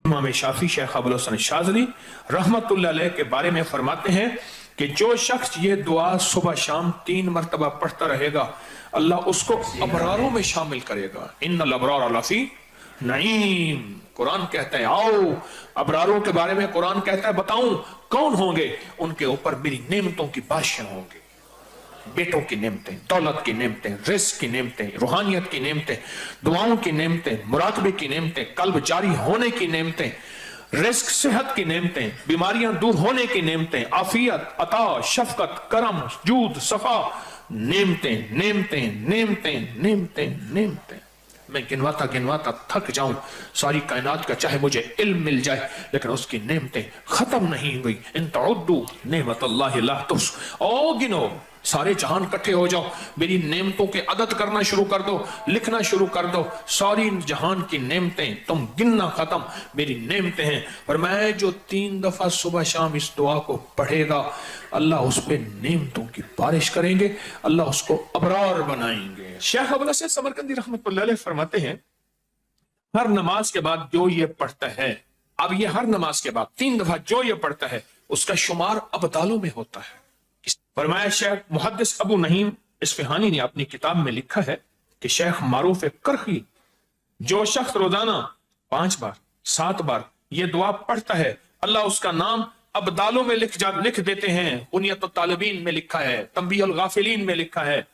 इमाम शाफी शेख अबुल हसन शाज़ली रहमतुल्लाह अलैह के बारे में फरमाते हैं कि जो शख्स ये दुआ सुबह शाम 3 मरतबा पढ़ता रहेगा अल्लाह उसको अबरारों में शामिल करेगा। इन्नल अबरार लफी नईम, कुरान कहता है आओ अबरारों के बारे में कुरान कहता है बताऊं कौन होंगे, उनके ऊपर मेरी नेमतों की बादशाह होंगे। बेटों की नेमतें, दौलत की नेमतें, रिस्क की नेमतें, रूहानियत की नेमतें, दुआओं की नेमतें, मुराकबे की नेमतें, कल्ब जारी होने की नेमतें, रिस्क सेहत की नेमतें, बीमारियां दूर होने की नेमतें, आफियत, अता, शफकत, करम, जूद, सफा, नेमतें नेमतें नेमतें नेमतें नेमतें। मैं गिनवाता गिनवाता थक जाऊं सारी कायनात का, चाहे मुझे इल्म मिल जाए लेकिन उसकी नेमतें खत्म नहीं हुई। इन तउद्दू नेमतल्लाहि ला तुहस, ओ गिनो सारे जहान इकट्ठे हो जाओ, मेरी नेमतों के अदद करना शुरू कर दो, लिखना शुरू कर दो, सारी जहान की नेमतें तुम गिनना खत्म, मेरी नेमतें हैं। और मैं जो 3 दफा सुबह शाम इस दुआ को पढ़ेगा अल्लाह उस पे नेमतों की बारिश करेंगे, अल्लाह उसको अबरार बनाएंगे। शेख अबुल हसन समरकंदी रहमतुल्लाह अलैह फरमाते हैं हर नमाज के बाद जो ये पढ़ता है, अब ये हर नमाज के बाद 3 दफा जो ये पढ़ता है उसका शुमार अबदालों में होता है। फरमाया शेख मुहद्दिस अबू नहीम इस्फहानी ने अपनी किताब में लिखा है कि शेख मारूफ करखी जो शख्स रोजाना 5 बार 7 बार ये दुआ पढ़ता है अल्लाह उसका नाम अबदालों में लिख देते हैं। बुनियत तालिबीन में लिखा है, तंबीहुल गाफिलीन में लिखा है।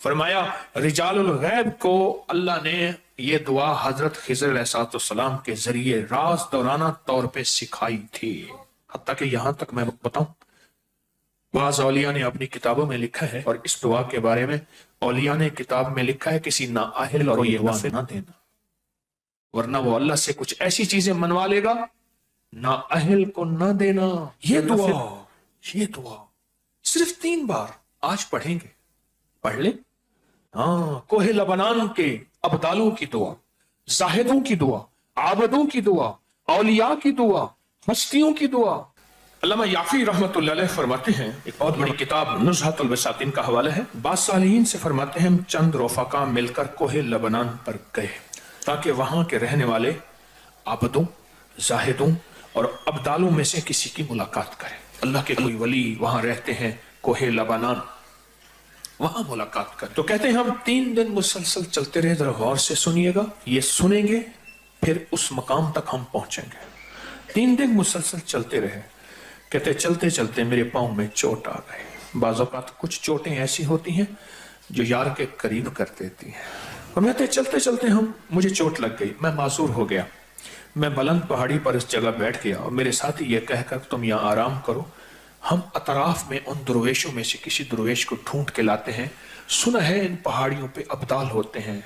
फरमाया रिजालुल गैब को अल्लाह ने ये दुआ हजरत खिज़र अलैहिस्सलाम के जरिए राज दौराना तौर पे सिखाई थी। हत्ता कि यहां तक मैं बताऊं बाज़ औलिया ने अपनी किताबों में लिखा है, और इस दुआ के बारे में औलिया ने किताब में लिखा है किसी नाअहिल और ये दुआ ना देना, वरना वो अल्लाह से कुछ ऐसी चीजें मनवा लेगा, नाअहिल को ना देना। ये दुआ सिर्फ 3 बार आज पढ़ेंगे, पढ़ ले। हाँ, कोहे लबनान के अबदालों की दुआ, जाहिदों की दुआ, आबदों की दुआ, औलिया की दुआ, हस्तियों की दुआ। अल्लामा याफी रहमतुल्लाह अलैह फरमाते हैं, एक बहुत बड़ी किताब नुज़हतुल बसातिन का हवाला है, बाज़ सालिहीन से फरमाते हैं हम चंद रफ़ाका मिलकर कोहे लबनान पर गए ताकि वहां के रहने वाले आबदों, जाहिदों और अबदालों में से किसी की मुलाकात करें। अल्लाह के कोई वली वहां रहते हैं कोहे लबनान, वहां मुलाकात करें। तो कहते हैं हम 3 दिन मुसलसल चलते रहे, जरा गौर से सुनिएगा, ये सुनेंगे फिर उस मकाम तक हम पहुंचेंगे। 3 दिन मुसलसल चलते रहे, कहते चलते चलते मेरे पाँव में चोट आ गई। बाज़ औक़ात कुछ चोटें ऐसी होती हैं जो यार के करीब कर देती हैं। और मैं चलते चलते मुझे चोट लग गई, मैं मासूर हो गया। मैं बुलंद पहाड़ी पर इस जगह बैठ गया और मेरे साथी ये कहकर तुम यहाँ आराम करो, हम अतराफ में उन दुर्वेशों में से किसी दुर्वेश को ढूंढ के लाते हैं। सुना है इन पहाड़ियों पे अब्दाल होते हैं,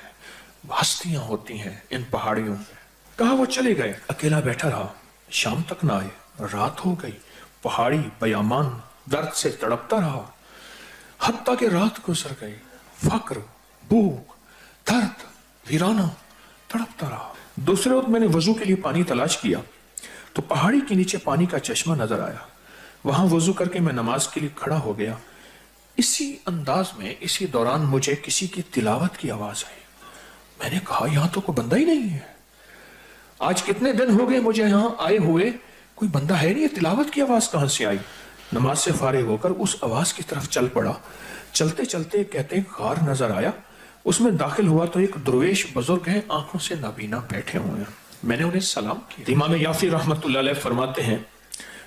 हस्तियां होती हैं इन पहाड़ियों पे। कहा वो चले गए, अकेला बैठा रहा, शाम तक ना आए, रात हो गई, पहाड़ी बयामान दर्द से तड़पता रहा, हत्ता के रात गुजर गई, फक्र, भूख, दर्द, वीराना तड़पता रहा। दूसरे वक्त मैंने वजू के लिए पानी तलाश किया तो पहाड़ी के नीचे पानी का चश्मा नजर आया, वहां वजू करके मैं नमाज के लिए खड़ा हो गया। इसी अंदाज में इसी दौरान मुझे किसी की तिलावत की आवाज आई। मैंने कहा यहां तो कोई बंदा ही नहीं है, आज कितने दिन हो गए मुझे यहां आए हुए, कोई बंदा है नहीं, तिलावत की आवाज कहां से आई। नमाज से फारिग होकर उस आवाज की तरफ चल पड़ा। चलते चलते कहते गार नजर आया, उसमें दाखिल हुआ तो एक दुर्वेश बुजुर्ग हैं, आंखों से नाबीना बैठे हुए हैं। मैंने उन्हें सलाम किया। इमाम याफी रहमतुल्लाह अलैह फरमाते हैं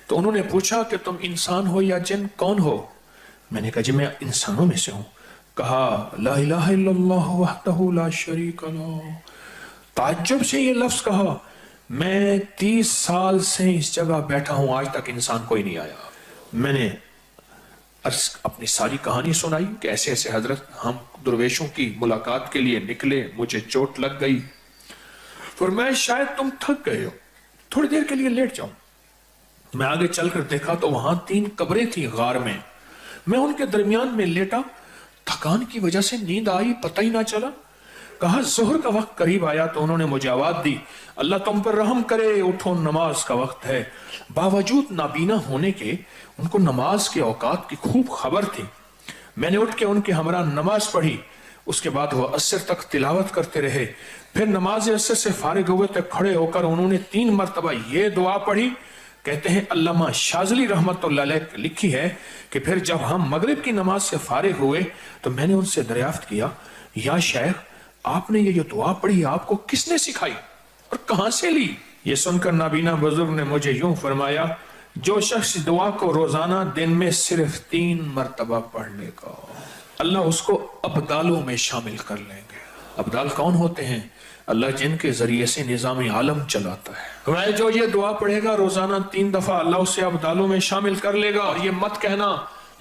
तो उन्होंने पूछा कि तुम इंसान हो या जिन, कौन हो? मैंने कहा जी मैं इंसानों में से हूं। कहा ला इलाहा इल्लल्लाह वहदहू ला शरीका लहू। ताज्जुब से ये लफ्ज कहा, मैं 30 साल से इस जगह बैठा हूं, आज तक इंसान कोई नहीं आया। मैंने अपनी सारी कहानी सुनाई कि ऐसे ऐसे हजरत हम दुर्वेशों की मुलाकात के लिए निकले, मुझे चोट लग गई, फिर मैं शायद तुम थक गए हो, थोड़ी देर के लिए लेट जाऊं। मैं आगे चलकर देखा तो वहां 3 कब्रें थी गार में, मैं उनके दरमियान में लेटा, थकान की वजह से नींद आई, पता ही ना चला। कहा जोहर का वक्त करीब आया तो उन्होंने मुझे आवाज दी, अल्लाह तुम पर रहम करे, उठो नमाज का वक्त है। बावजूद नाबीना होने के उनको नमाज के औकात की खूब खबर थी। मैंने उठ के उनके हमरा नमाज पढ़ी उसके बाद वो असर तक तिलावत करते रहे। फिर नमाज असर से फारिग हुए तो खड़े होकर उन्होंने 3 मरतबा ये दुआ पढ़ी। कहते हैं अल्लामा शाज़ली रहमतुल्लाह अलैह लिखी है कि फिर जब हम मगरिब की नमाज से फारिग हुए तो मैंने उनसे दरियाफ्त किया, या शेख आपने ये जो दुआ पढ़ी आपको किसने सिखाई और कहां से ली? ये सुनकर नाबीना बुजुर्ग ने मुझे यूं फरमाया, जो शख्स दुआ को रोजाना दिन में सिर्फ 3 मरतबा पढ़ लेगा अल्लाह उसको अब्दालों में शामिल कर लेंगे। अब्दाल कौन होते हैं? अल्लाह जिनके जरिए से निजाम आलम चलाता है। वह जो ये दुआ पढ़ेगा रोजाना 3 दफा अल्लाह उसे अब्दालों में शामिल कर लेगा। और ये मत कहना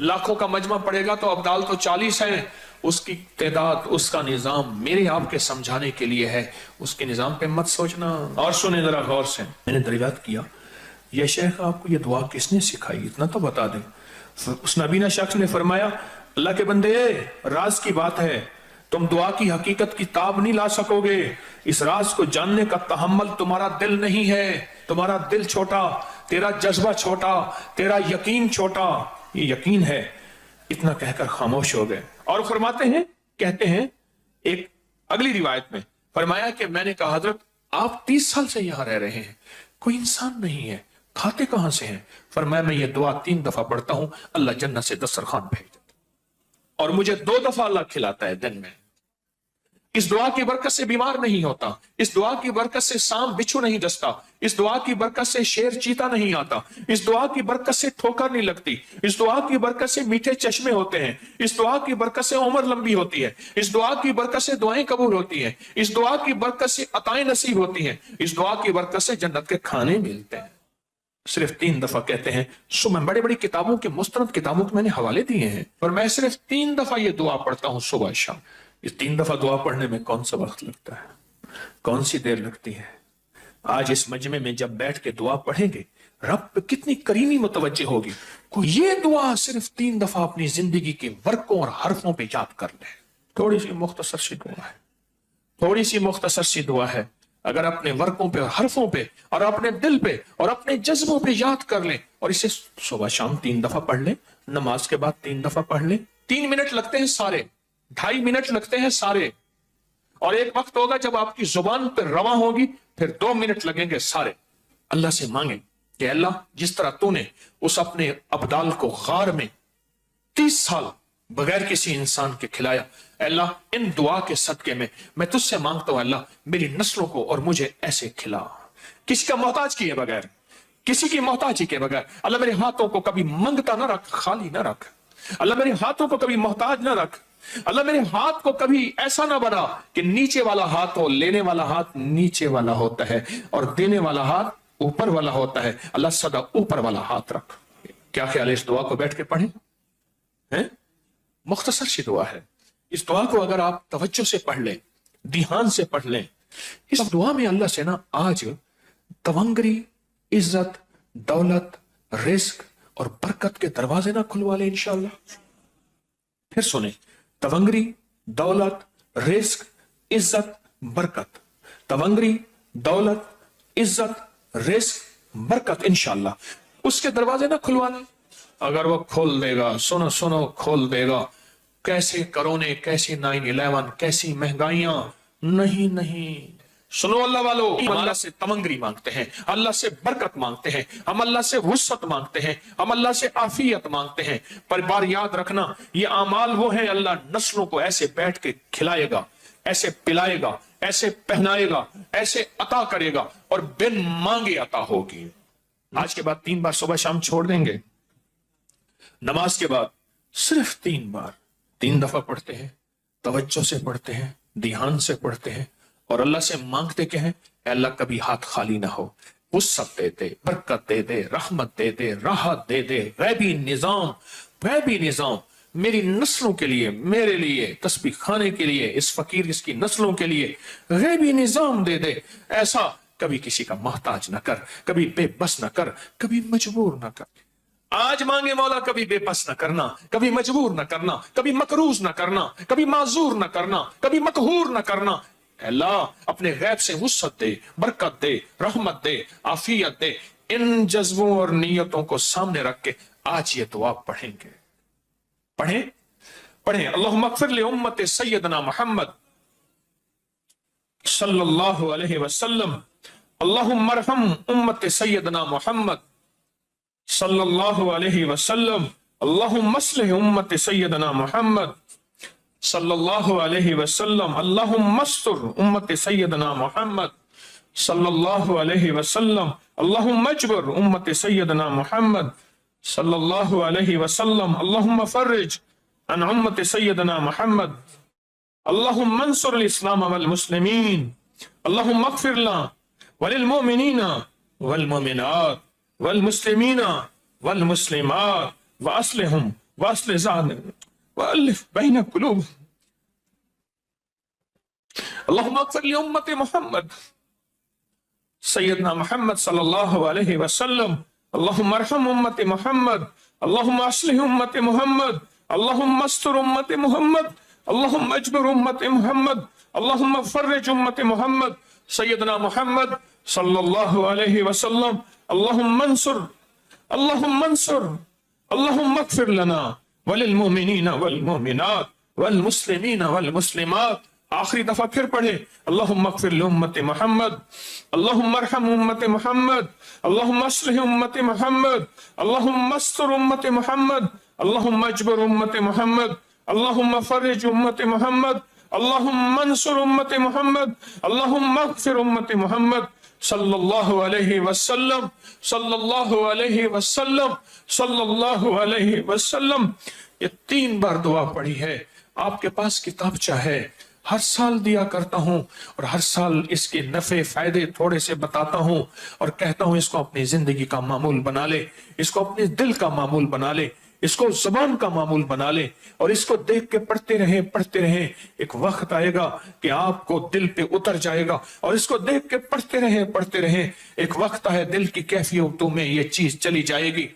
लाखों का मजमा पड़ेगा तो अब्दाल तो 40 हैं, उसकी तादाद उसका निजाम मेरे आपके समझाने के लिए है, उसके निजाम पे मत सोचना। और सुने जरा गौर से, मैंने दरियाफ्त किया ये शेख आपको ये दुआ किसने सिखाई, इतना तो बता दें। उस नबीना शख्स ने फरमाया, अल्लाह के बंदे राज की बात है, तुम दुआ की हकीकत की ताब नहीं ला सकोगे। इस राज को जानने का तहम्मुल तुम्हारा दिल नहीं है, तुम्हारा दिल छोटा, तेरा जज्बा छोटा, तेरा यकीन छोटा, ये यकीन है। इतना कहकर खामोश हो गए। और फरमाते हैं, कहते हैं एक अगली रिवायत में फरमाया कि मैंने कहा हजरत आप 30 साल से यहां रह रहे हैं, कोई इंसान नहीं है, खाते कहां से हैं? फरमाया मैं ये दुआ 3 दफा पढ़ता हूं, अल्लाह जन्नत से दस्तरखान भेज देता और मुझे 2 दफा अल्लाह खिलाता है दिन में। इस दुआ की बरकत से बीमार नहीं होता, इस दुआ की बरकत से सांप बिच्छू नहीं डसता, इस दुआ की बरकत से शेर चीता नहीं आता, इस दुआ की बरकत से ठोकर नहीं लगती, इस दुआ की बरकत से मीठे चश्मे होते हैं, इस दुआ की बरकत से उम्र लंबी होती है, इस दुआ की बरकत से दुआएं कबूल होती हैं, इस दुआ की बरकत से अताएं नसीब होती हैं, इस दुआ की बरकत से जन्नत के खाने मिलते हैं। सिर्फ 3 दफा कहते हैं। सुबह बड़ी बड़ी किताबों के मुस्तनद किताबों के मैंने हवाले दिए हैं, पर मैं सिर्फ 3 दफा ये दुआ पढ़ता हूं सुबह शाम। इस 3 दफा दुआ पढ़ने में कौन सा वक्त लगता है, कौन सी देर लगती है? आज इस मजमे में जब बैठ के दुआ पढ़ेंगे रब पे कितनी करीमी मुतवज्जे होगी। कोई ये दुआ सिर्फ 3 दफा अपनी जिंदगी के वर्कों और हरफों पे याद कर ले। थोड़ी सी मुख्तसर सी दुआ है, थोड़ी सी मुख्तसर सी दुआ है। अगर अपने वर्कों पे, हरफों पे और अपने दिल पे और अपने जज्बों पे याद कर ले और इसे सुबह शाम 3 दफा पढ़ ले, नमाज के बाद 3 दफा पढ़ ले। 3 मिनट लगते हैं सारे, 2.5 मिनट लगते हैं सारे, और एक वक्त होगा जब आपकी जुबान पे रवा होगी, फिर 2 मिनट लगेंगे सारे। अल्लाह से मांगे कि अल्लाह जिस तरह तूने उस अपने अब्दाल को गार में 30 साल बगैर किसी इंसान के खिलाया, अल्लाह इन दुआ के सदके में मैं तुझसे मांगता हूं अल्लाह मेरी नस्लों को और मुझे ऐसे खिला, किसी का मोहताज किए बगैर, किसी की मोहताजी के बगैर। अल्लाह मेरे हाथों को कभी मंगता ना रख, खाली ना रख। अल्लाह मेरे हाथों को कभी मोहताज ना रख। अल्लाह मेरे हाथ को कभी ऐसा ना बना कि नीचे वाला हाथ हो, लेने वाला हाथ नीचे वाला होता है और देने वाला हाथ ऊपर वाला होता है। अल्लाह सदा ऊपर वाला हाथ रख। क्या ख्याल है इस दुआ को बैठ के पढ़ें? हैं? मुख्तसर सी दुआ है। इस दुआ को अगर आप तवज्जो से पढ़ लें, ध्यान से पढ़ लें, इस दुआ में अल्लाह से ना आज तवंगरी, इज्जत, दौलत, रिस्क और बरकत के दरवाजे ना खुलवा ले इंशाअल्लाह। फिर सुने, तवंगरी, दौलत, रिस्क, इज्जत, बरकत। तवंगरी, दौलत, इज्जत, रिस्क, बरकत इंशाअल्लाह उसके दरवाजे ना खुलवा ले। अगर वो खोल देगा, सुनो सुनो, खोल देगा। कैसे कोरोने, कैसे 9/11, कैसी महंगाइयां, नहीं नहीं। सुनो अल्लाह वालों, हम अल्लाह से तमंगरी मांगते हैं, अल्लाह से बरकत मांगते हैं, हम अल्लाह से वुसअत मांगते हैं, हम अल्लाह से आफियत मांगते हैं। पर बार याद रखना, ये अमाल वो है अल्लाह नस्लों को ऐसे बैठ के खिलाएगा, ऐसे पिलाएगा, ऐसे पहनाएगा, ऐसे अता करेगा और बिन मांगे अता होगी। आज के बाद 3 बार सुबह शाम छोड़ देंगे, नमाज के बाद सिर्फ 3 बार 3 दफा पढ़ते हैं, तवज्जो से पढ़ते हैं, ध्यान से पढ़ते हैं और अल्लाह से मांगते क्या है? अल्लाह कभी हाथ खाली ना हो, वुसअत दे दे, बरकत दे दे, रहमत दे दे, राहत दे दे, गैबी निजाम मेरी नस्लों के लिए, मेरे लिए, तस्बीह खाने के लिए, इस फकीर इसकी नस्लों के लिए गैबी निजाम दे दे। ऐसा कभी किसी का मोहताज ना कर, कभी बेबस ना कर, कभी मजबूर ना कर। आज मांगे मौला, कभी बेबस न करना, कभी मजबूर न करना, कभी मकरूज न करना, कभी माजूर न करना, कभी मकहूर न करना। अल्लाह अपने गैब से वुसअत दे, बरकत दे, रहमत दे, आफियत दे। इन जज्बों और नीयतों को सामने रख के आज ये दुआ पढ़ेंगे, पढ़ें पढ़ें, अल्लाहुम्मा अग़फ़िर लि उम्मति सय्यदना मुहम्मद सल्लल्लाहु अलैहि वसल्लम, अल्लाहुम्मा अरहम उम्मति सय्यदना मुहम्मद सल्लल्लाहु अलैहि वसल्लम, अल्लाहुम्मा अस्लिह उम्मति सय्यदना मुहम्मद सल्लल्लाहु अलैहि वसल्लम, अल्लाहुम्मा अस्तर उम्मति सय्यदना मुहम्मद सल्लल्लाहु अलैहि वसल्लम, अल्लाहुम्मा अजबर उम्मति सय्यदना मुहम्मद सल्लल्लाहु अलैहि वसल्लम, अल्लाहुम्मा फर्रिज अन उम्मति सय्यदना मुहम्मद, अल्लाहुम्मा अंसुर अल-इस्लाम वल मुस्लिमीन, अल्लाहुम्मा अग़फ़िर लना वलिल मुमिनीना वल मुमिनात वल मुस्लिमीना वल मुस्लिमात व अस्लिहुम व अस्लिह ज़ातिहिम व अलिफ बैन क़ुलूबिहिम, अल्लाहुम्मा अग़फ़िर लि उम्मति मुहम्मद सय्यदना मुहम्मद सल्लल्लाहु अलैहि वसल्लम, अल्लाहुम्मा अरहम उम्मति मुहम्मद, अल्लाहुम्मा अस्लिह उम्मति मुहम्मद, अल्लाहुम्मा अस्तर उम्मति मुहम्मद, अल्लाहुम्मा अजबर उम्मति मुहम्मद, अल्लाहुम्मा फर्रिज उम्मति मुहम्मद सय्यदना मुहम्मद सल्लल्लाहु अलैहि वसल्लम, अल्लाहुम्मा अंसुर अल्लाहुम्मा अग़फ़िर लना वलिल मुमिनीना वल मुमिनात वल मुस्लिमीना वल मुस्लिमात। आखिरी दफा फिर पढ़े, अल्लाहुम्मा अग़फ़िर लि उम्मति मुहम्मद, अल्लाहुम्मा अरहम उम्मति मुहम्मद, अल्लाहुम्मा अस्लिह उम्मति मुहम्मद, अल्लाहुम्मा अस्तर उम्मति मुहम्मद, अल्लाहुम्मा अजबर उम्मति मुहम्मद, अल्लाहुम्मा फर्रिज उम्मति मुहम्मद, अल्लाहुम्मा अंसुर उम्मति मुहम्मद, अल्लाहुम्मा अग़फ़िर उम्मति मुहम्मद सल्लल्लाहु अलैहि वसल्लम सल्लल्लाहु अलैहि वसल्लम सल्लल्लाहु अलैहि वसल्लम। ये 3 बार दुआ पढ़ी है। आपके पास किताबचा है, हर साल दिया करता हूं और हर साल इसके नफे फायदे थोड़े से बताता हूं और कहता हूं इसको अपनी जिंदगी का मामूल बना ले, इसको अपने दिल का मामूल बना ले, इसको जुबान का मामूल बना ले और इसको देख के पढ़ते रहे। एक वक्त आएगा कि आपको दिल पे उतर जाएगा और इसको देख के पढ़ते रहे। एक वक्त है दिल की कैफियतों में ये चीज चली जाएगी।